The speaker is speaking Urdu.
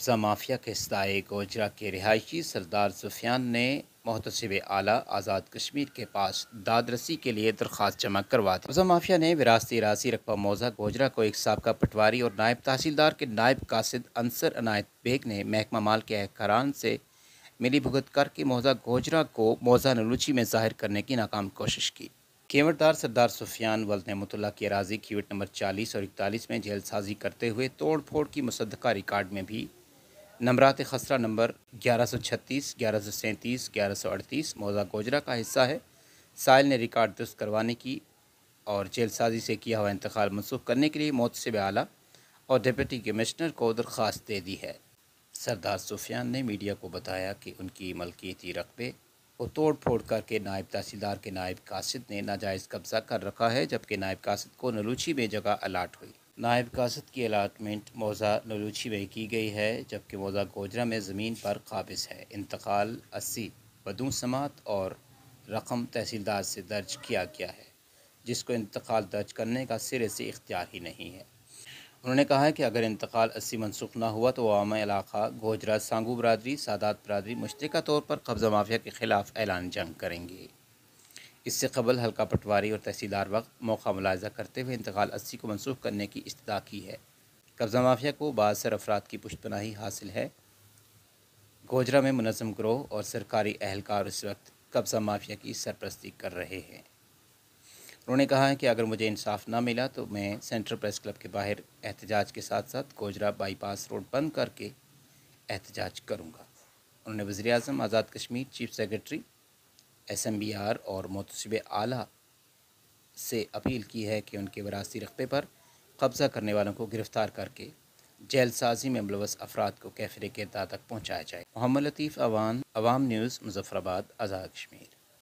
قبضہ مافیا کے سائے گوجرا کے رہائشی سردار سفیان نے محتسب اعلیٰ آزاد کشمیر کے پاس داد رسی کے لیے درخواست جمع کروا دی۔ قبضہ مافیا نے وراثتی اراضی رقبہ موضع گوجرا کو ایک سابقہ پٹواری اور نائب تحصیلدار کے نائب قاصد انصر عنایت بیگ نے محکمہ مال کے اہلکاران سے ملی بھگت کر کے موضع گوجرا کو موضع نلوچی میں ظاہر کرنے کی ناکام کوشش کی۔ کیوٹدار سردار سفیان ولد نعمت اللہ کی اراضی کیوٹ نمبر 40 اور 41 میں جیل سازی کرتے ہوئے توڑ پھوڑ کی مصدقہ ریکارڈ میں بھی نمبرات خسرہ نمبر 1136، 1137، 1138 موضع گوجرا کا حصہ ہے۔ سائل نے ریکارڈ درست کروانے کی اور جیل سازی سے کیا ہوا انتقال منسوخ کرنے کے لیے محتسب اعلیٰ اور ڈپٹی کمشنر کو درخواست دے دی ہے۔ سردار سفیان نے میڈیا کو بتایا کہ ان کی ملکیتی رقبے کو توڑ پھوڑ کر کے نائب تحصیلدار کے نائب قاصد نے ناجائز قبضہ کر رکھا ہے، جبکہ نائب قاصد کو نلوچی میں جگہ الاٹ ہوئی۔ نائب قاصد کی الاٹمنٹ موضع نلوچی میں کی گئی ہے، جبکہ موضع گوجرا میں زمین پر قابض ہے۔ انتقال 80 بدون سماعت اور رقم تحصیلدار سے درج کیا گیا ہے، جس کو انتقال درج کرنے کا سرے سے اختیار ہی نہیں ہے۔ انہوں نے کہا کہ اگر انتقال 80 منسوخ نہ ہوا تو عوام علاقہ گوجرا سانگو برادری، سادات برادری مشترکہ طور پر قبضہ مافیا کے خلاف اعلان جنگ کریں گے۔ اس سے قبل حلقہ پٹواری اور تحصیلدار وقت موقع ملاحظہ کرتے ہوئے انتقال 80 کو منسوخ کرنے کی استدعا کی ہے۔ قبضہ مافیا کو بااثر افراد کی پشت پناہی حاصل ہے۔ گوجرا میں منظم گروہ اور سرکاری اہلکار اس وقت قبضہ مافیا کی سرپرستی کر رہے ہیں۔ انہوں نے کہا کہ اگر مجھے انصاف نہ ملا تو میں سینٹرل پریس کلب کے باہر احتجاج کے ساتھ ساتھ گوجرا بائی پاس روڈ بند کر کے احتجاج کروں گا۔ انہوں نے وزیر اعظم، Azad Kashmir chief secretary, SMBR اور محتسب اعلیٰ سے اپیل کی ہے کہ ان کے وراثتی رقبے پر قبضہ کرنے والوں کو گرفتار کر کے جیل سازی میں ملوث افراد کو کیفر کردار تک پہنچایا جائے۔ محمد لطیف عوام نیوز، مظفر آباد، آزاد کشمیر۔